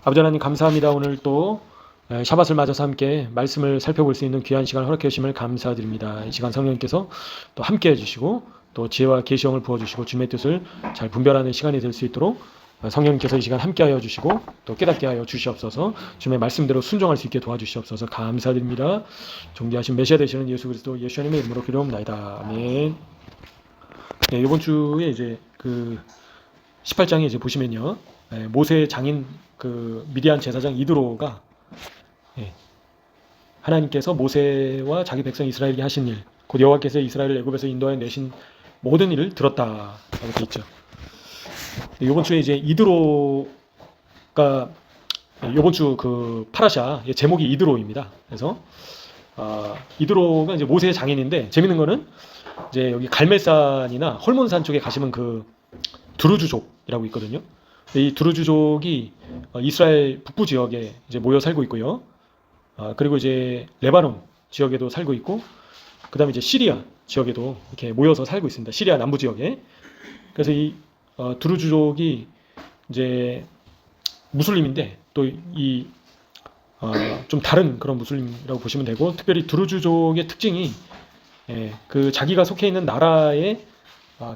아버지 하나님 감사합니다. 오늘 또 샤밧을 맞아서 함께 말씀을 살펴볼 수 있는 귀한 시간을 허락해 주심을 감사드립니다. 이 시간 성령님께서 또 함께 해주시고 또 지혜와 계시형을 부어주시고 주님의 뜻을 잘 분별하는 시간이 될 수 있도록 성령님께서 이 시간 함께 하여 주시고 또 깨닫게 하여 주시옵소서. 주님의 말씀대로 순종할 수 있게 도와주시옵소서. 감사드립니다. 존귀하신 메시아 되시는 예수 그리스도 예수님의 이름으로 기도합니다. 아멘. 네, 이번 주에 이제 그 18장에 이제 보시면요, 모세의 장인 그 미디안 제사장 이드로가 하나님께서 모세와 자기 백성 이스라엘에게 하신 일, 곧 여호와께서 이스라엘을 애굽에서 인도하여 내신 모든 일을 들었다라고 되어 있죠. 이번 주에 이제 이드로가 이번 주 그 파라샤 제목이 이드로입니다. 그래서 이드로가 이제 모세의 장인인데 재밌는 거는 이제 여기 갈멜산이나 헐몬산 쪽에 가시면 그 두루주족이라고 있거든요. 이 두루주족이 이스라엘 북부 지역에 이제 모여 살고 있고요. 그리고 이제 레바논 지역에도 살고 있고, 그 다음에 이제 시리아 지역에도 이렇게 모여서 살고 있습니다. 시리아 남부 지역에. 그래서 이 두루주족이 이제 무슬림인데 또 이 좀 다른 그런 무슬림이라고 보시면 되고, 특별히 두루주족의 특징이 그 자기가 속해 있는 나라의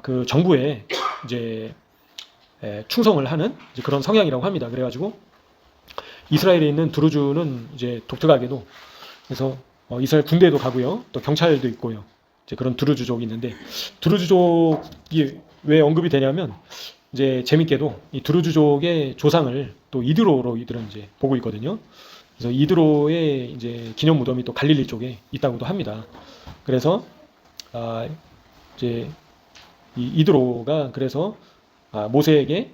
그 정부에 이제 충성을 하는 이제 그런 성향이라고 합니다. 그래가지고 이스라엘에 있는 두루주는 이제 독특하게도 그래서 이스라엘 군대에도 가고요, 또 경찰도 있고요. 이제 그런 두루주족이 있는데, 두루주족이 왜 언급이 되냐면 이제 재밌게도 이 두루주족의 조상을 또 이드로로 이들은 이제 보고 있거든요. 그래서 이드로의 이제 기념 무덤이 또 갈릴리 쪽에 있다고도 합니다. 그래서 이제 이 이드로가 그래서 모세에게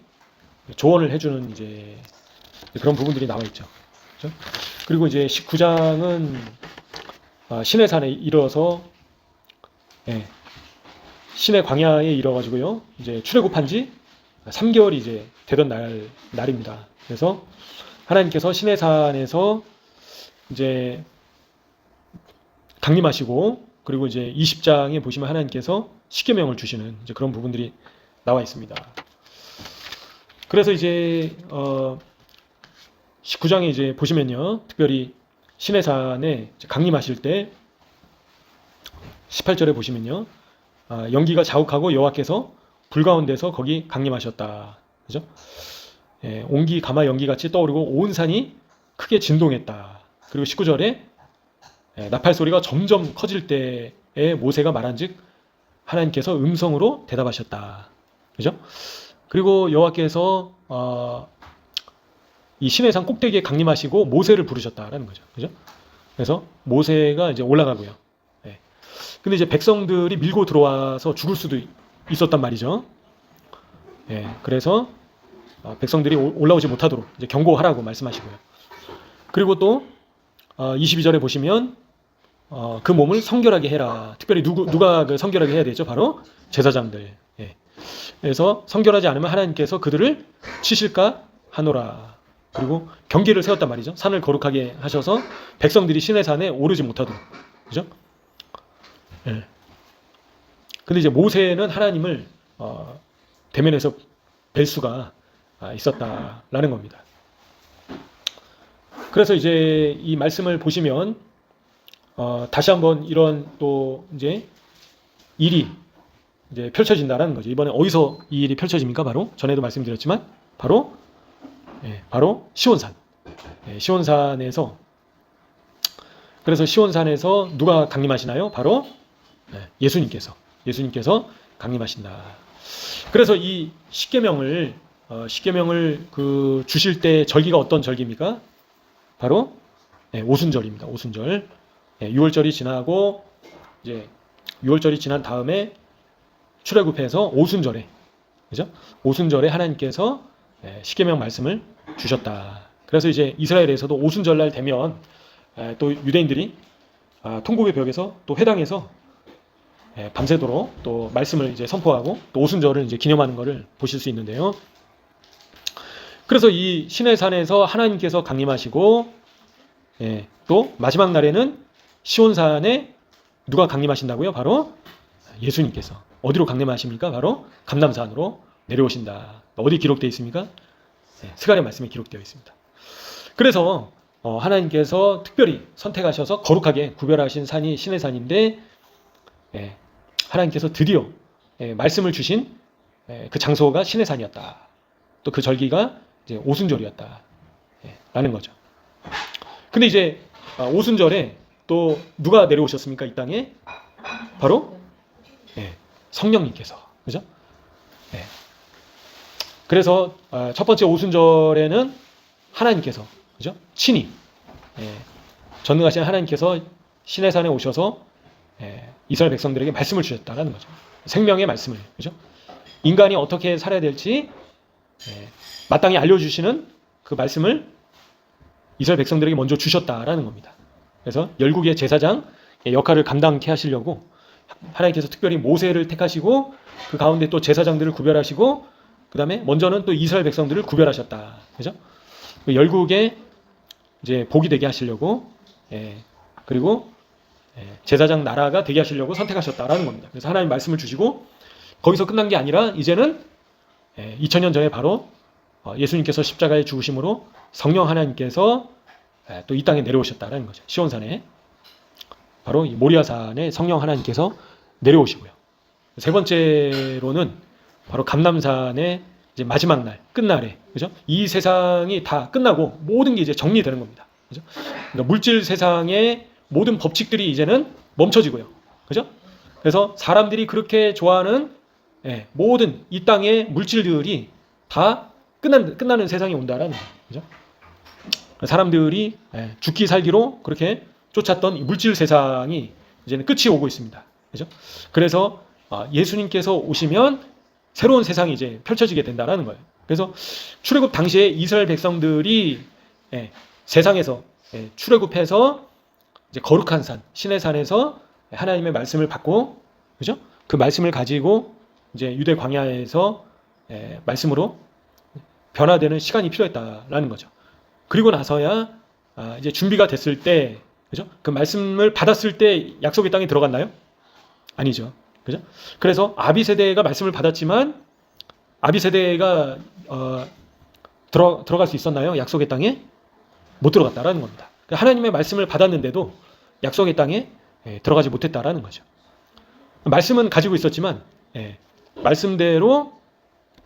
조언을 해주는 이제 그런 부분들이 나와 있죠. 그렇죠? 그리고 이제 19장은 시내산에 이르러서 시내 광야에 이르러가지고요, 이제 출애굽한 지 3개월이 이제 되던 날입니다. 그래서 하나님께서 시내산에서 이제 강림하시고, 그리고 이제 20장에 보시면 하나님께서 십계명을 주시는 이제 그런 부분들이 나와 있습니다. 그래서 이제 19장에 이제 보시면요, 특별히 시내산에 강림하실 때 18절에 보시면요, 연기가 자욱하고 여호와께서 불 가운데서 거기 강림하셨다. 그죠? 온기 가마 연기같이 떠오르고 온 산이 크게 진동했다. 그리고 19절에 나팔 소리가 점점 커질 때에 모세가 말한즉 하나님께서 음성으로 대답하셨다. 그죠? 그리고 여호와께서 이 시내산 꼭대기에 강림하시고 모세를 부르셨다라는 거죠. 그죠? 그래서 모세가 이제 올라가고요. 근데 이제 백성들이 밀고 들어와서 죽을 수도 있었단 말이죠. 그래서 백성들이 올라오지 못하도록 이제 경고하라고 말씀하시고요. 그리고 또 22절에 보시면 그 몸을 성결하게 해라. 특별히 누가 그 성결하게 해야 되죠? 바로 제사장들. 그래서 성결하지 않으면 하나님께서 그들을 치실까 하노라. 그리고 경계를 세웠단 말이죠. 산을 거룩하게 하셔서 백성들이 시내산에 오르지 못하도록. 그죠? 근데 이제 모세는 하나님을 대면에서 뵐 수가 있었다라는 겁니다. 그래서 이제 이 말씀을 보시면 다시 한번 이런 또 이제 일이 이제 펼쳐진다라는 거죠. 이번에 어디서 이 일이 펼쳐집니까? 바로 전에도 말씀드렸지만 바로 시온산. 시온산에서, 그래서 시온산에서 누가 강림하시나요? 바로 예수님께서 강림하신다. 그래서 이 십계명을 그 주실 때 절기가 어떤 절기입니까? 바로 오순절입니다. 오순절. 6월절이 지나고 이제 6월절이 지난 다음에 출애굽해서 오순절에, 그죠? 오순절에 하나님께서 십계명 말씀을 주셨다. 그래서 이제 이스라엘에서도 오순절날 되면 또 유대인들이 통곡의 벽에서 또 회당에서 밤새도록 또 말씀을 이제 선포하고 또 오순절을 이제 기념하는 것을 보실 수 있는데요. 그래서 이 시내산에서 하나님께서 강림하시고, 또 마지막 날에는 시온산에 누가 강림하신다고요? 바로 예수님께서. 어디로 강림하십니까? 바로 감람산으로 내려오신다. 어디 기록되어 있습니까? 스가랴 말씀에 기록되어 있습니다. 그래서 하나님께서 특별히 선택하셔서 거룩하게 구별하신 산이 신의 산인데 예, 하나님께서 드디어 말씀을 주신 그 장소가 신의 산이었다. 또 그 절기가 이제 오순절이었다. 라는 거죠. 근데 이제 오순절에 또 누가 내려오셨습니까? 이 땅에 바로 성령님께서, 그죠? 그래서 첫 번째 오순절에는 하나님께서, 그죠? 친히 전능하신 하나님께서 신의 산에 오셔서 이스라엘 백성들에게 말씀을 주셨다라는 거죠. 생명의 말씀을, 그죠? 인간이 어떻게 살아야 될지 마땅히 알려주시는 그 말씀을 이스라엘 백성들에게 먼저 주셨다라는 겁니다. 그래서 열국의 제사장 역할을 감당케 하시려고 하나님께서 특별히 모세를 택하시고 그 가운데 또 제사장들을 구별하시고 그 다음에 먼저는 또 이스라엘 백성들을 구별하셨다. 그죠? 열국의 이제 복이 되게 하시려고 그리고 제사장 나라가 되게 하시려고 선택하셨다라는 겁니다. 그래서 하나님 말씀을 주시고 거기서 끝난 게 아니라 이제는 2000년 전에 바로 예수님께서 십자가에 죽으심으로 성령 하나님께서 또 이 땅에 내려오셨다라는 거죠. 시온산에 바로 이 모리아산에 성령 하나님께서 내려오시고요. 세 번째로는 바로 감람산의 이제 마지막 날, 끝날에, 그죠? 이 세상이 다 끝나고 모든 게 이제 정리되는 겁니다. 그죠? 그러니까 물질 세상의 모든 법칙들이 이제는 멈춰지고요. 그죠? 그래서 사람들이 그렇게 좋아하는 모든 이 땅의 물질들이 다 끝나는 세상이 온다라는 거예요. 그죠? 사람들이 죽기 살기로 그렇게 쫓았던 이 물질 세상이 이제는 끝이 오고 있습니다. 그죠? 그래서 예수님께서 오시면 새로운 세상이 이제 펼쳐지게 된다라는 거예요. 그래서 출애굽 당시에 이스라엘 백성들이 세상에서 출애굽해서 이제 거룩한 산, 신의 산에서 하나님의 말씀을 받고, 그죠? 그 말씀을 가지고 이제 유대 광야에서 말씀으로 변화되는 시간이 필요했다라는 거죠. 그리고 나서야 이제 준비가 됐을 때, 그죠? 그 말씀을 받았을 때 약속의 땅에 들어갔나요? 아니죠. 그죠? 그래서 아비 세대가 말씀을 받았지만 아비 세대가 들어갈 수 있었나요? 약속의 땅에 못 들어갔다라는 겁니다. 하나님의 말씀을 받았는데도 약속의 땅에 들어가지 못했다라는 거죠. 말씀은 가지고 있었지만 말씀대로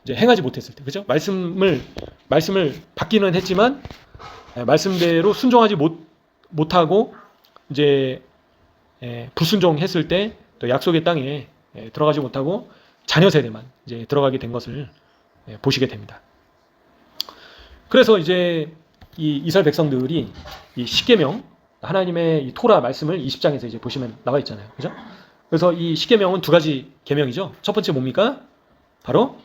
이제 행하지 못했을 때, 그죠? 말씀을 받기는 했지만 말씀대로 순종하지 못하고 이제 불순종했을 때 또 약속의 땅에 들어가지 못하고 자녀 세대만 이제 들어가게 된 것을 보시게 됩니다. 그래서 이제 이 이스라엘 백성들이 이 십계명, 하나님의 이 토라 말씀을 20장에서 이제 보시면 나와 있잖아요. 그죠? 그래서 이 십계명은 두 가지 계명이죠. 첫 번째 뭡니까? 바로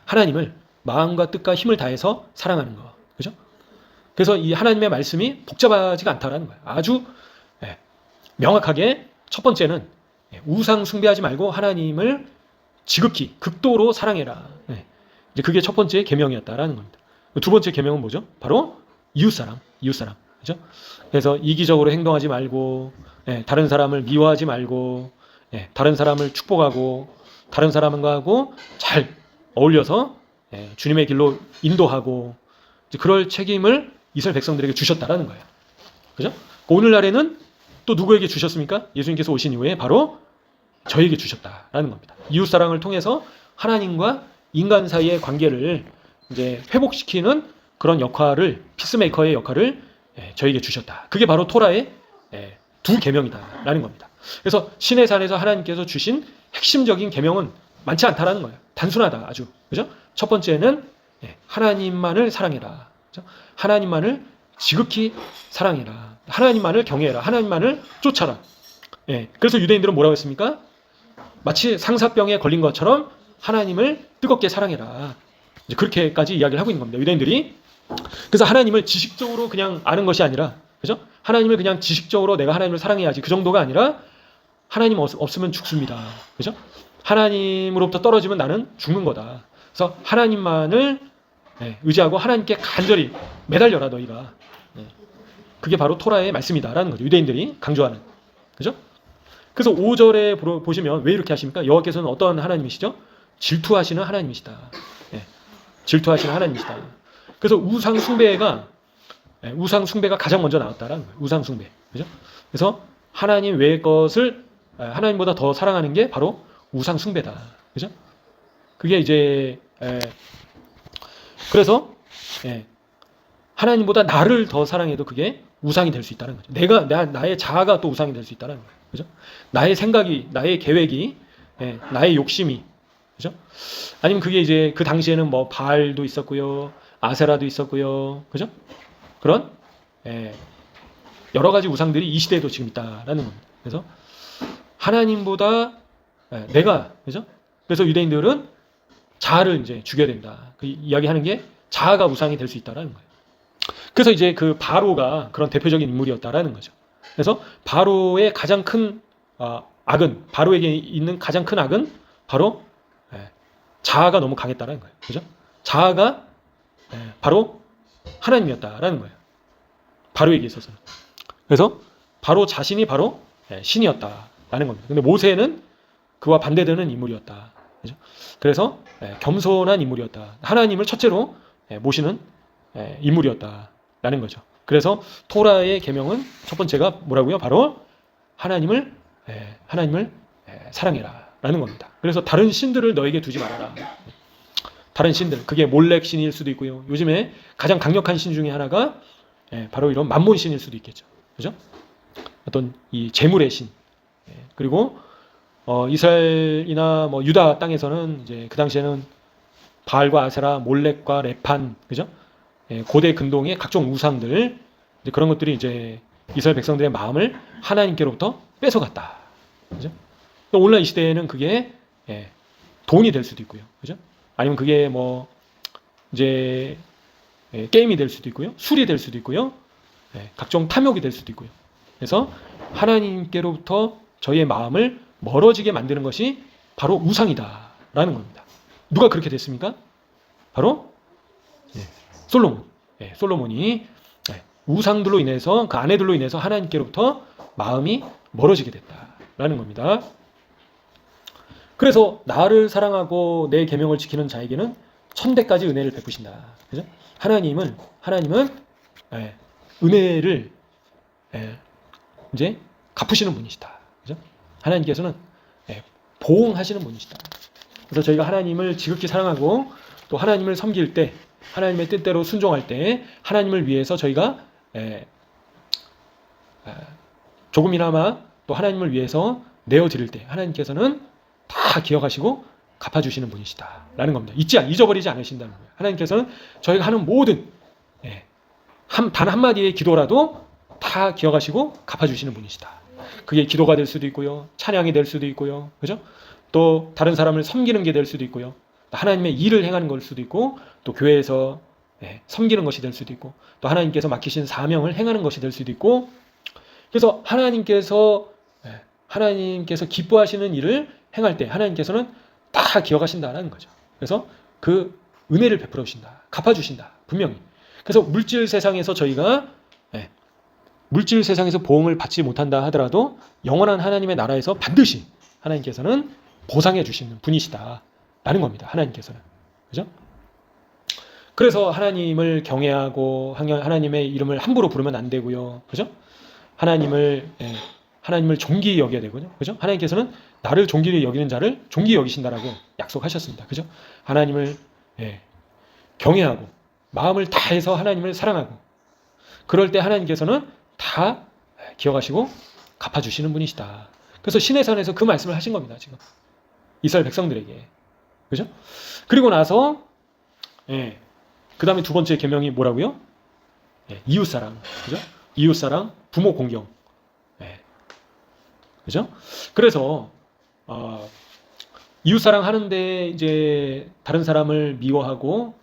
하나님을 마음과 뜻과 힘을 다해서 사랑하는 거. 그죠? 그래서 이 하나님의 말씀이 복잡하지가 않다라는 거예요. 아주 명확하게 첫 번째는 우상 숭배하지 말고 하나님을 지극히 극도로 사랑해라. 이제 그게 첫 번째 계명이었다라는 겁니다. 두 번째 계명은 뭐죠? 바로 이웃사랑. 그죠? 그래서 이기적으로 행동하지 말고 다른 사람을 미워하지 말고 다른 사람을 축복하고 다른 사람하고 잘 어울려서 주님의 길로 인도하고 그럴 책임을 이스라엘 백성들에게 주셨다라는 거예요. 그죠? 오늘날에는 또 누구에게 주셨습니까? 예수님께서 오신 이후에 바로 저에게 주셨다라는 겁니다. 이웃사랑을 통해서 하나님과 인간 사이의 관계를 이제 회복시키는 그런 역할을, 피스메이커의 역할을 저에게 주셨다. 그게 바로 토라의 두 계명이다라는 겁니다. 그래서 신의 산에서 하나님께서 주신 핵심적인 계명은 많지 않다라는 거예요. 단순하다, 아주. 그죠? 첫 번째는 하나님만을 사랑해라. 그죠? 하나님만을 지극히 사랑해라. 하나님만을 경외해라. 하나님만을 쫓아라. 그래서 유대인들은 뭐라고 했습니까? 마치 상사병에 걸린 것처럼 하나님을 뜨겁게 사랑해라. 이제 그렇게까지 이야기를 하고 있는 겁니다. 유대인들이. 그래서 하나님을 지식적으로 그냥 아는 것이 아니라, 그죠? 하나님을 그냥 지식적으로 내가 하나님을 사랑해야지, 그 정도가 아니라 하나님 없으면 죽습니다. 그죠? 하나님으로부터 떨어지면 나는 죽는 거다. 그래서 하나님만을 의지하고 하나님께 간절히 매달려라, 너희가. 그게 바로 토라의 말씀이다라는 거죠. 유대인들이 강조하는. 그죠? 그래서 5절에 보시면 왜 이렇게 하십니까? 여호와께서는 어떤 하나님이시죠? 질투하시는 하나님이시다. 질투하시는 하나님이시다. 그래서 우상 숭배가 우상 숭배가 가장 먼저 나왔다라는 거예요. 우상 숭배. 그죠? 그래서 하나님 외의 것을 하나님보다 더 사랑하는 게 바로 우상 숭배다. 그죠? 그게 이제 그래서 하나님보다 나를 더 사랑해도 그게 우상이 될 수 있다는 거죠. 나의 자아가 또 우상이 될 수 있다는 거예요. 그죠? 나의 생각이, 나의 계획이, 나의 욕심이, 그죠? 아니면 그게 이제 그 당시에는 뭐 바알도 있었고요, 아세라도 있었고요, 그죠? 그런 여러 가지 우상들이 이 시대에도 지금 있다라는 겁니다. 그래서 하나님보다 내가, 그죠? 그래서 유대인들은 자아를 이제 죽여야 된다. 그 이야기하는 게 자아가 우상이 될 수 있다라는 거예요. 그래서 이제 그 바로가 그런 대표적인 인물이었다라는 거죠. 그래서 바로의 가장 큰 악은, 바로에게 있는 가장 큰 악은 바로 자아가 너무 강했다라는 거예요. 그죠? 자아가 바로 하나님이었다라는 거예요. 바로에게 있어서는. 그래서 바로 자신이 바로 신이었다라는 겁니다. 근데 모세는 그와 반대되는 인물이었다. 그죠? 그래서 겸손한 인물이었다. 하나님을 첫째로 모시는 인물이었다라는 거죠. 그래서 토라의 계명은 첫 번째가 뭐라고요? 바로 하나님을 사랑해라라는 겁니다. 그래서 다른 신들을 너에게 두지 말아라. 다른 신들, 그게 몰렉 신일 수도 있고요. 요즘에 가장 강력한 신 중에 하나가 바로 이런 만몬 신일 수도 있겠죠. 그죠? 어떤 이 재물의 신. 그리고 이스라엘이나 뭐 유다 땅에서는 이제 그 당시에는 바알과 아세라, 몰렉과 레판, 그죠? 고대 근동의 각종 우상들, 이제 그런 것들이 이제 이스라엘 백성들의 마음을 하나님께로부터 뺏어갔다. 그죠? 또 오늘날 이 시대에는 그게 돈이 될 수도 있고요. 그죠? 아니면 그게 뭐 이제 게임이 될 수도 있고요. 술이 될 수도 있고요. 각종 탐욕이 될 수도 있고요. 그래서 하나님께로부터 저희의 마음을 멀어지게 만드는 것이 바로 우상이다라는 겁니다. 누가 그렇게 됐습니까? 바로 솔로몬. 솔로몬이 우상들로 인해서, 그 아내들로 인해서 하나님께로부터 마음이 멀어지게 됐다라는 겁니다. 그래서 나를 사랑하고 내 계명을 지키는 자에게는 천대까지 은혜를 베푸신다. 그죠? 하나님은 은혜를 이제 갚으시는 분이시다. 그죠? 하나님께서는 보응하시는 분이시다. 그래서 저희가 하나님을 지극히 사랑하고 또 하나님을 섬길 때, 하나님의 뜻대로 순종할 때, 하나님을 위해서 저희가 조금이나마 또 하나님을 위해서 내어드릴 때 하나님께서는 다 기억하시고 갚아주시는 분이시다라는 겁니다. 잊어버리지 않으신다는 거예요. 하나님께서는 저희가 하는 모든 단 한마디의 기도라도 다 기억하시고 갚아주시는 분이시다. 그게 기도가 될 수도 있고요, 찬양이 될 수도 있고요, 그죠? 또 다른 사람을 섬기는 게 될 수도 있고요, 하나님의 일을 행하는 걸 수도 있고, 또 교회에서 섬기는 것이 될 수도 있고, 또 하나님께서 맡기신 사명을 행하는 것이 될 수도 있고. 그래서 하나님께서 기뻐하시는 일을 행할 때 하나님께서는 다 기억하신다는 거죠. 그래서 그 은혜를 베풀어 주신다, 갚아주신다, 분명히. 그래서 물질 세상에서 저희가 물질 세상에서 보응을 받지 못한다 하더라도 영원한 하나님의 나라에서 반드시 하나님께서는 보상해 주시는 분이시다라는 겁니다. 하나님께서는. 그죠? 그래서 하나님을 경외하고 하나님의 이름을 함부로 부르면 안 되고요. 그죠? 하나님을 존귀히 여겨야 되거든요. 그죠? 하나님께서는 나를 존귀히 여기는 자를 존귀히 여기신다라고 약속하셨습니다. 그죠? 하나님을 경외하고 마음을 다해서 하나님을 사랑하고, 그럴 때 하나님께서는 다 기억하시고 갚아주시는 분이시다. 그래서 시내산에서 그 말씀을 하신 겁니다. 지금 이스라엘 백성들에게. 그죠? 그리고 나서 그 다음에 두 번째 계명이 뭐라고요? 이웃사랑. 그죠? 이웃사랑, 부모 공경. 그죠? 그래서 이웃사랑 하는데 이제 다른 사람을 미워하고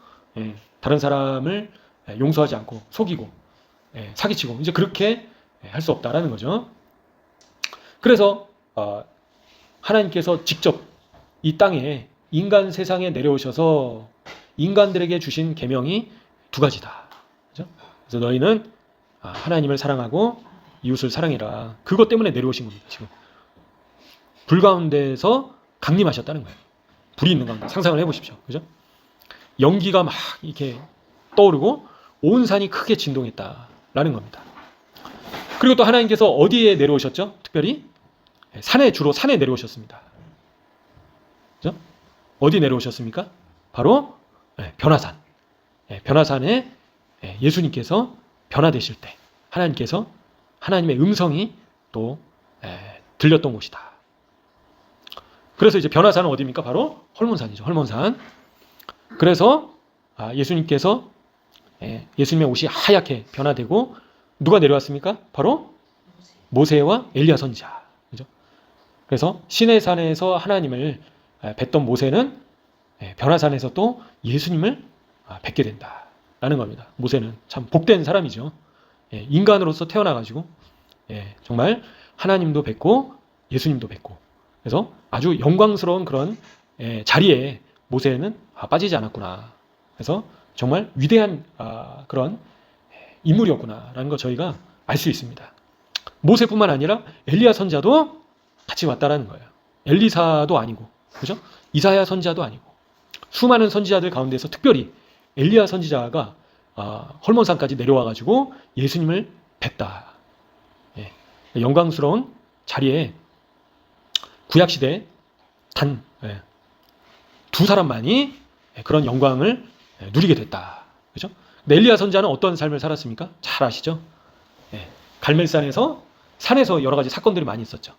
다른 사람을 용서하지 않고 속이고 사기치고 이제 그렇게 할 수 없다라는 거죠. 그래서 하나님께서 직접 이 땅에 인간 세상에 내려오셔서 인간들에게 주신 계명이 두 가지다. 그죠? 그래서 너희는 하나님을 사랑하고 이웃을 사랑해라. 그것 때문에 내려오신 겁니다. 지금 불 가운데서 강림하셨다는 거예요. 불이 있는 가운데 상상을 해보십시오. 그죠? 연기가 막 이렇게 떠오르고 온 산이 크게 진동했다라는 겁니다. 그리고 또 하나님께서 어디에 내려오셨죠? 특별히 주로 산에 내려오셨습니다. 그죠? 어디 내려오셨습니까? 바로 변화산. 변화산에 예수님께서 변화되실 때 하나님께서 하나님의 음성이 또 들렸던 곳이다. 그래서 이제 변화산은 어디입니까? 바로 헐몬산이죠. 헐몬산. 그래서 예수님께서 예수님의 옷이 하얗게 변화되고 누가 내려왔습니까? 바로 모세와 엘리야 선지자. 그죠? 그래서 시내산에서 하나님을 뵀던 모세는 변화산에서 또 예수님을 뵙게 된다라는 겁니다. 모세는 참 복된 사람이죠. 인간으로서 태어나가지고 정말 하나님도 뵙고 예수님도 뵙고 그래서 아주 영광스러운 그런 자리에 모세는 빠지지 않았구나. 그래서 정말 위대한 그런 인물이었구나라는 거 저희가 알 수 있습니다. 모세뿐만 아니라 엘리야 선지자도 같이 왔다라는 거예요. 엘리사도 아니고, 그죠? 이사야 선지자도 아니고, 수많은 선지자들 가운데서 특별히 엘리야 선지자가 헐몬산까지 내려와가지고 예수님을 뵀다. 영광스러운 자리에 구약시대 단 두 사람만이 그런 영광을 누리게 됐다. 그죠? 엘리야 선지자는 어떤 삶을 살았습니까? 잘 아시죠? 갈멜산에서 산에서 여러 가지 사건들이 많이 있었죠.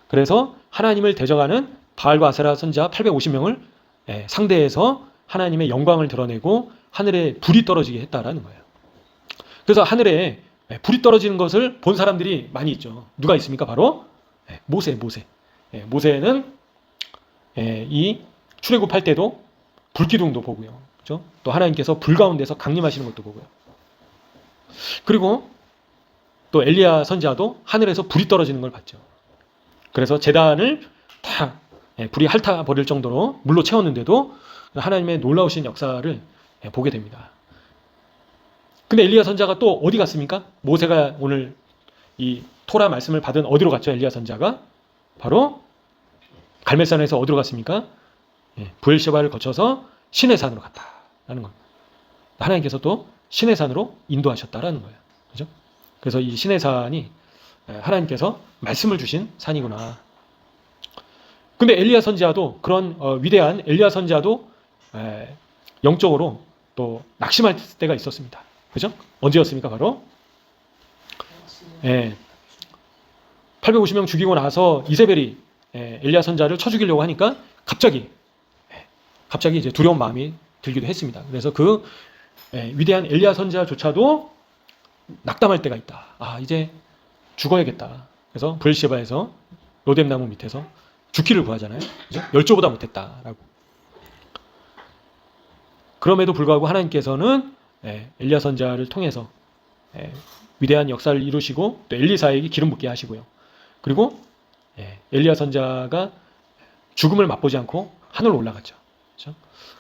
그래서 하나님을 대적하는 바알과 아세라 선지자 850명을 상대해서 하나님의 영광을 드러내고 하늘에 불이 떨어지게 했다라는 거예요. 그래서 하늘에 불이 떨어지는 것을 본 사람들이 많이 있죠. 누가 있습니까? 바로 모세. 모세는 이 출애굽할 때도 불기둥도 보고요. 그렇죠? 또 하나님께서 불 가운데서 강림하시는 것도 보고요. 그리고 또 엘리야 선지자도 하늘에서 불이 떨어지는 걸 봤죠. 그래서 제단을 다 불이 핥아 버릴 정도로 물로 채웠는데도 하나님의 놀라우신 역사를 보게 됩니다. 근데 엘리야 선지자가 또 어디 갔습니까? 모세가 오늘 이 토라 말씀을 받은 어디로 갔죠? 엘리야 선지자가 바로 갈멜산에서 어디로 갔습니까? 부엘셰바를 거쳐서 시내산으로 갔다라는 겁니다. 하나님께서 또 시내산으로 인도하셨다라는 거예요. 그죠? 그래서 이 시내산이 하나님께서 말씀을 주신 산이구나. 근데 엘리야 선지자도 그런 위대한 엘리야 선지자도 영적으로 또 낙심할 때가 있었습니다. 그죠? 언제였습니까? 바로 850명 죽이고 나서 이세벨이 엘리야 선지자를 쳐 죽이려고 하니까 갑자기 이제 두려운 마음이 들기도 했습니다. 그래서 그 위대한 엘리야 선지자조차도 낙담할 때가 있다. 이제 죽어야겠다. 그래서 부엘셰바에서 로뎀나무 밑에서 죽기를 구하잖아요. 그죠? 열조보다 못했다라고. 그럼에도 불구하고 하나님께서는 엘리야 선지자를 통해서 위대한 역사를 이루시고 또 엘리사에게 기름 붓게 하시고요. 그리고 엘리야 선지자가 죽음을 맛보지 않고 하늘로 올라갔죠. 그렇죠?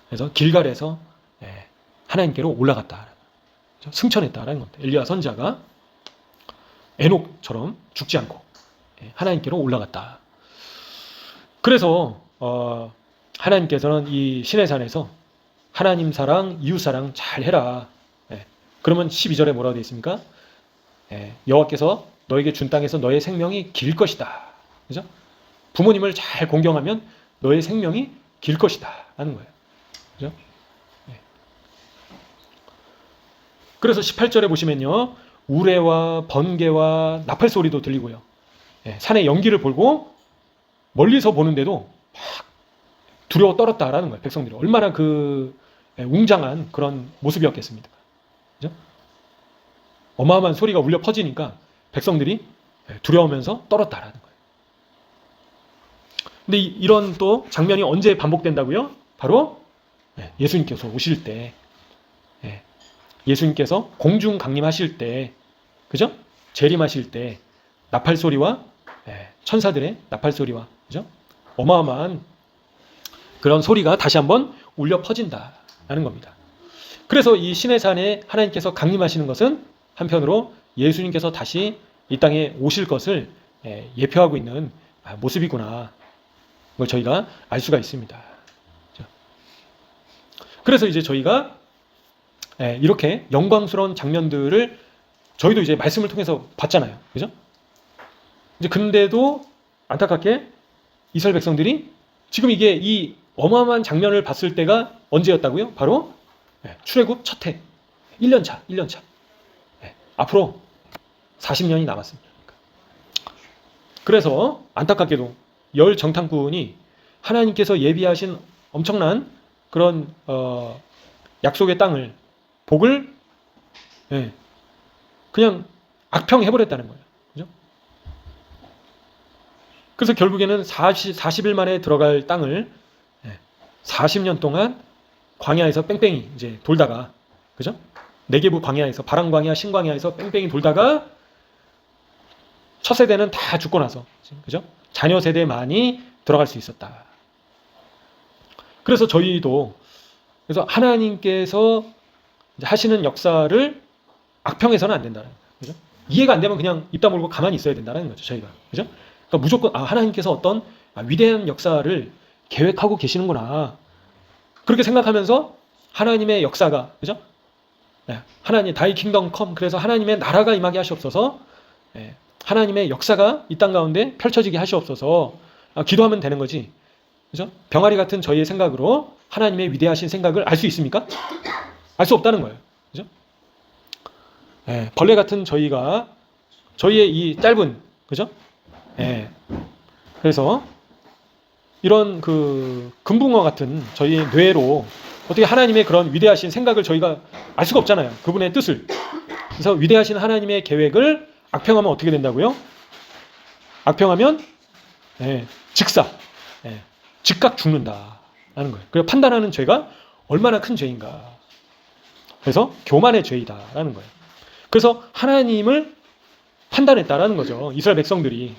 그래서 길갈에서 하나님께로 올라갔다. 그렇죠? 승천했다라는 겁니다. 엘리야 선지자가 에녹처럼 죽지 않고 하나님께로 올라갔다. 그래서 하나님께서는 이 시내산에서 하나님 사랑, 이웃 사랑 잘 해라. 그러면 12절에 뭐라고 되어 있습니까? 여호와께서 너에게 준 땅에서 너의 생명이 길 것이다. 그죠? 부모님을 잘 공경하면 너의 생명이 길 것이다. 하는 거예요. 그죠? 그래서 18절에 보시면요. 우레와 번개와 나팔 소리도 들리고요. 산의 연기를 보고 멀리서 보는데도 막 두려워 떨었다라는 거예요. 백성들이. 얼마나 웅장한 그런 모습이었겠습니까? 그죠? 어마어마한 소리가 울려 퍼지니까 백성들이 두려우면서 떨었다라는 거예요. 근데 이런 또 장면이 언제 반복된다고요? 바로 예수님께서 오실 때, 예수님께서 공중 강림하실 때, 그죠? 재림하실 때 나팔 소리와 천사들의 나팔 소리와, 그죠? 어마어마한 그런 소리가 다시 한번 울려 퍼진다라는 겁니다. 그래서 이 시내산에 하나님께서 강림하시는 것은 한편으로 예수님께서 다시 이 땅에 오실 것을 예표하고 있는 모습이구나. 그걸 저희가 알 수가 있습니다. 그래서 이제 저희가 이렇게 영광스러운 장면들을 저희도 이제 말씀을 통해서 봤잖아요. 그죠? 이제 근데도 안타깝게 이스라엘 백성들이 지금 이게 이 어마어마한 장면을 봤을 때가 언제였다고요? 바로 출애굽 첫 해, 1년차. 앞으로 40년이 남았습니다. 그래서 안타깝게도 열 정탐꾼이 하나님께서 예비하신 엄청난 그런 약속의 땅을 복을 그냥 악평해버렸다는 거예요. 그죠? 그래서 결국에는 40일 만에 들어갈 땅을 40년 동안 광야에서 뺑뺑이 이제 돌다가, 그죠? 네게부 광야에서, 바람 광야, 신 광야에서 뺑뺑이 돌다가 첫 세대는 다 죽고 나서, 그죠? 자녀 세대만이 들어갈 수 있었다. 그래서 저희도, 그래서 하나님께서 하시는 역사를 악평해서는 안 된다는 거예요. 그죠? 이해가 안 되면 그냥 입 다물고 가만히 있어야 된다는 거죠, 저희가. 그죠? 그러니까 무조건 하나님께서 어떤 위대한 역사를 계획하고 계시는구나. 그렇게 생각하면서 하나님의 역사가, 그죠? 하나님 다이 킹덤 컴, 그래서 하나님의 나라가 임하게 하시옵소서. 하나님의 역사가 이 땅 가운데 펼쳐지게 하시옵소서. 기도하면 되는 거지. 그죠? 병아리 같은 저희의 생각으로 하나님의 위대하신 생각을 알 수 있습니까? 알 수 없다는 거예요. 그죠? 벌레 같은 저희가 저희의 이 짧은, 그죠? 그래서 이런 그 금붕어 같은 저희의 뇌로 어떻게 하나님의 그런 위대하신 생각을 저희가 알 수가 없잖아요. 그분의 뜻을. 그래서 위대하신 하나님의 계획을 악평하면 어떻게 된다고요? 악평하면 즉사, 즉각 죽는다라는 거예요. 그래서 판단하는 죄가 얼마나 큰 죄인가. 그래서 교만의 죄이다라는 거예요. 그래서 하나님을 판단했다라는 거죠. 이스라엘 백성들이.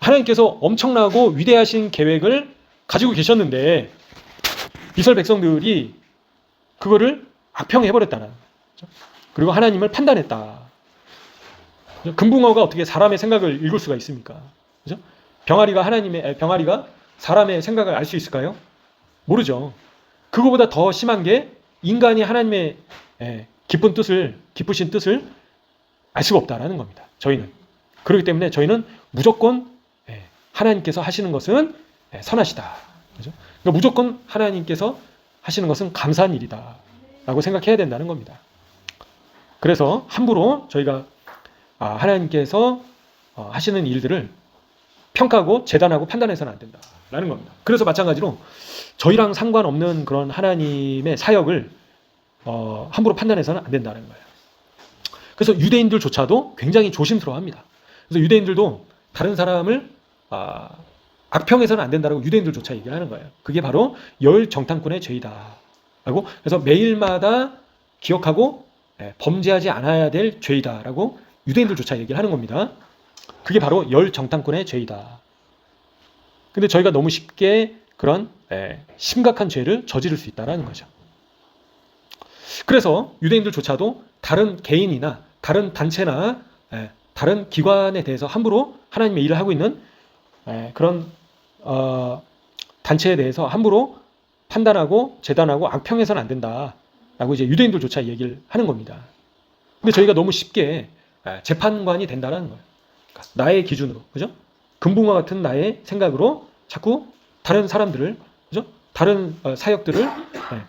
하나님께서 엄청나고 위대하신 계획을 가지고 계셨는데 이스라엘 백성들이 그거를 악평해버렸다는 거죠. 그리고 하나님을 판단했다. 금붕어가 어떻게 사람의 생각을 읽을 수가 있습니까? 그죠? 병아리가 사람의 생각을 알 수 있을까요? 모르죠. 그거보다 더 심한 게 인간이 하나님의 기쁘신 뜻을 알 수가 없다라는 겁니다. 저희는. 그렇기 때문에 저희는 무조건 하나님께서 하시는 것은 선하시다. 그죠? 그러니까 무조건 하나님께서 하시는 것은 감사한 일이다 라고 생각해야 된다는 겁니다. 그래서 함부로 저희가 하나님께서 하시는 일들을 평가하고 재단하고 판단해서는 안 된다라는 겁니다. 그래서 마찬가지로 저희랑 상관없는 그런 하나님의 사역을 함부로 판단해서는 안 된다는 거예요. 그래서 유대인들조차도 굉장히 조심스러워합니다. 그래서 유대인들도 다른 사람을 악평해서는 안 된다라고 유대인들조차 얘기하는 거예요. 그게 바로 열 정탐꾼의 죄이다라고. 그래서 매일마다 기억하고 범죄하지 않아야 될 죄이다라고 유대인들조차 얘기를 하는 겁니다. 그게 바로 열 정탐꾼의 죄이다. 근데 저희가 너무 쉽게 그런 심각한 죄를 저지를 수 있다는 거죠. 그래서 유대인들조차도 다른 개인이나 다른 단체나 다른 기관에 대해서 함부로 하나님의 일을 하고 있는 그런 단체에 대해서 함부로 판단하고 재단하고 악평해서는 안 된다라고 이제 유대인들조차 얘기를 하는 겁니다. 근데 저희가 너무 쉽게 재판관이 된다는 거예요. 그러니까 나의 기준으로, 그죠? 금붕어 같은 나의 생각으로 자꾸 다른 사람들을, 그죠? 다른 사역들을,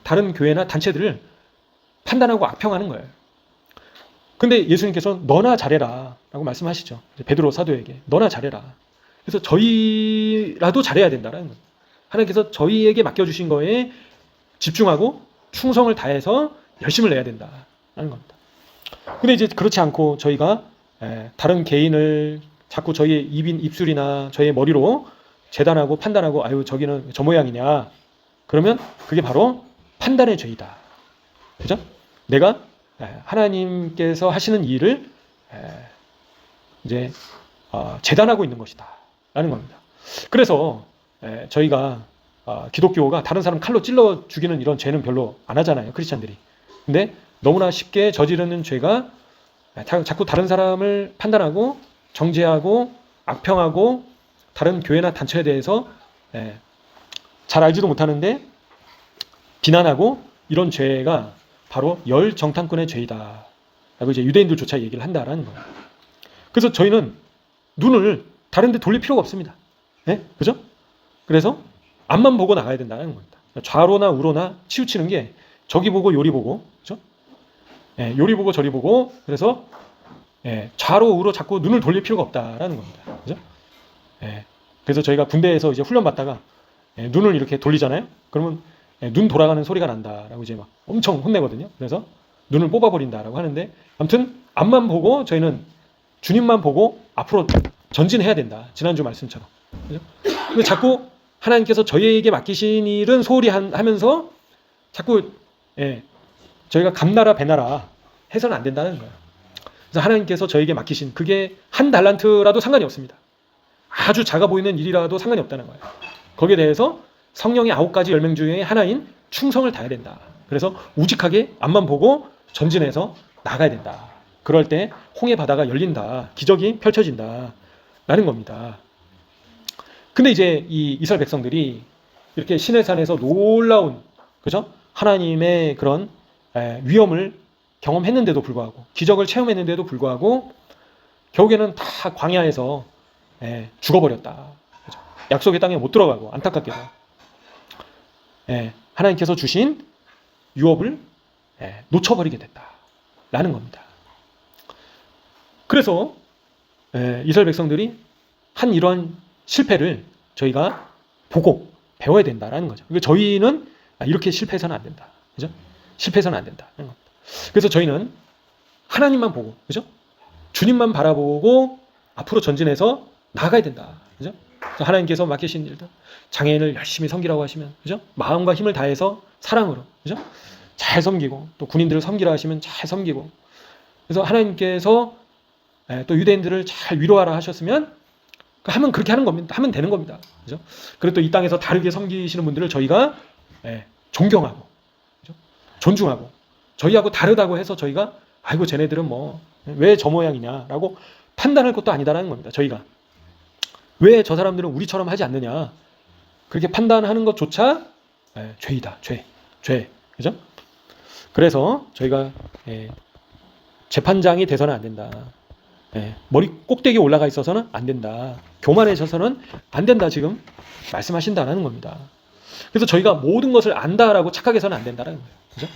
다른 교회나 단체들을 판단하고 악평하는 거예요. 근데 예수님께서는 너나 잘해라 라고 말씀하시죠. 베드로 사도에게 너나 잘해라. 그래서 저희라도 잘해야 된다는 거예요. 하나님께서 저희에게 맡겨주신 거에 집중하고 충성을 다해서 열심을 내야 된다는 겁니다. 근데 이제 그렇지 않고 저희가 다른 개인을 자꾸 저희의 입술이나 저희의 머리로 재단하고 판단하고 아유 저기는 저 모양이냐, 그러면 그게 바로 판단의 죄이다. 그죠? 내가 하나님께서 하시는 일을 이제 재단하고 있는 것이다 라는 겁니다. 그래서 저희가 기독교가 다른 사람 칼로 찔러 죽이는 이런 죄는 별로 안 하잖아요, 크리스찬들이. 근데 너무나 쉽게 저지르는 죄가 자꾸 다른 사람을 판단하고 정죄하고 악평하고 다른 교회나 단체에 대해서 잘 알지도 못하는데 비난하고 이런 죄가 바로 열 정탐꾼의 죄이다. 라고 이제 유대인들조차 얘기를 한다라는 거예요. 그래서 저희는 눈을 다른 데 돌릴 필요가 없습니다. 예? 그죠? 그래서 앞만 보고 나가야 된다는 겁니다. 좌로나 우로나 치우치는 게 저기 보고 요리 보고, 그죠? 예, 요리 보고 저리 보고, 그래서 예, 좌로 우로 자꾸 눈을 돌릴 필요가 없다라는 겁니다. 그죠? 예, 그래서 저희가 군대에서 이제 훈련 받다가 예, 눈을 이렇게 돌리잖아요. 그러면 예, 눈 돌아가는 소리가 난다라고 이제 막 엄청 혼내거든요. 그래서 눈을 뽑아버린다라고 하는데, 아무튼 앞만 보고 저희는 주님만 보고 앞으로 전진해야 된다. 지난주 말씀처럼. 그죠? 근데 자꾸 하나님께서 저희에게 맡기신 일은 소홀히 하면서 자꾸 예, 저희가 감나라 배나라 해서는 안 된다는 거예요. 그래서 하나님께서 저에게 맡기신 그게 한 달란트라도 상관이 없습니다. 아주 작아 보이는 일이라도 상관이 없다는 거예요. 거기에 대해서 성령의 9가지 열명 중에 하나인 충성을 다해야 된다. 그래서 우직하게 앞만 보고 전진해서 나가야 된다. 그럴 때 홍해 바다가 열린다. 기적이 펼쳐진다. 라는 겁니다. 근데 이제 이 이스라엘 백성들이 이렇게 시내산에서 놀라운, 그죠? 하나님의 그런 위엄을 경험했는데도 불구하고, 기적을 체험했는데도 불구하고 결국에는 다 광야에서 죽어버렸다. 그죠? 약속의 땅에 못 들어가고, 안타깝게도 하나님께서 주신 유업을 놓쳐버리게 됐다라는 겁니다. 그래서 이스라엘 백성들이 한 이러한 실패를 저희가 보고 배워야 된다라는 거죠. 그러니까 저희는 이렇게 실패해서는 안 된다. 그죠? 실패해서는 안 된다. 그래서 저희는 하나님만 보고, 그죠? 주님만 바라보고 앞으로 전진해서 나아가야 된다. 그죠? 하나님께서 맡기신 일들, 장애인을 열심히 섬기라고 하시면, 그죠? 마음과 힘을 다해서 사랑으로, 그죠? 잘 섬기고, 또 군인들을 섬기라 하시면 잘 섬기고, 그래서 하나님께서 또 유대인들을 잘 위로하라 하셨으면 하면 그렇게 하는 겁니다. 하면 되는 겁니다. 그죠? 그리고 또 이 땅에서 다르게 섬기시는 분들을 저희가 존경하고, 그죠? 존중하고, 저희하고 다르다고 해서 저희가 아이고 쟤네들은 뭐 왜 저 모양이냐라고 판단할 것도 아니다라는 겁니다. 저희가 왜 저 사람들은 우리처럼 하지 않느냐, 그렇게 판단하는 것조차 죄이다. 죄. 그죠? 그래서 저희가 재판장이 돼서는 안 된다. 머리 꼭대기에 올라가 있어서는 안 된다. 교만해져서는 안 된다. 지금 말씀하신다는 겁니다. 그래서 저희가 모든 것을 안다라고 착각해서는 안 된다는 거예요. 그죠?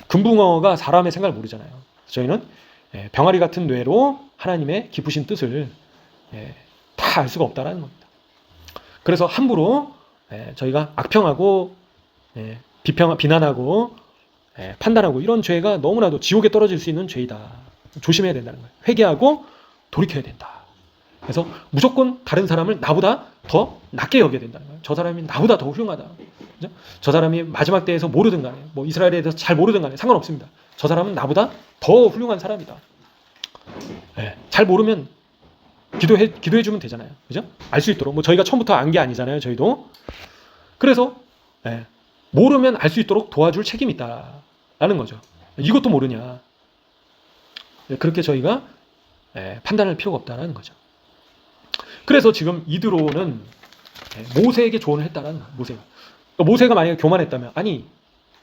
금붕어가 사람의 생각을 모르잖아요. 저희는 병아리 같은 뇌로 하나님의 깊으신 뜻을 다 알 수가 없다는 겁니다. 그래서 함부로 저희가 악평하고 비난하고 판단하고 이런 죄가 너무나도 지옥에 떨어질 수 있는 죄이다. 조심해야 된다는 거예요. 회개하고 돌이켜야 된다. 그래서 무조건 다른 사람을 나보다 더 낮게 여겨야 된다는 거예요. 저 사람이 나보다 더 훌륭하다. 그죠? 저 사람이 마지막 때에서 모르든 간에, 뭐 이스라엘에 대해서 잘 모르든 간에 상관없습니다. 저 사람은 나보다 더 훌륭한 사람이다. 잘 모르면 기도해 주면 되잖아요. 그죠? 알 수 있도록. 뭐 저희가 처음부터 안 게 아니잖아요. 저희도. 그래서 모르면 알 수 있도록 도와줄 책임이 있다라는 거죠. 이것도 모르냐. 그렇게 저희가 판단할 필요가 없다는 거죠. 그래서 지금 이드로는 모세에게 조언을 했다라는 거예요. 모세가 만약에 교만했다면, 아니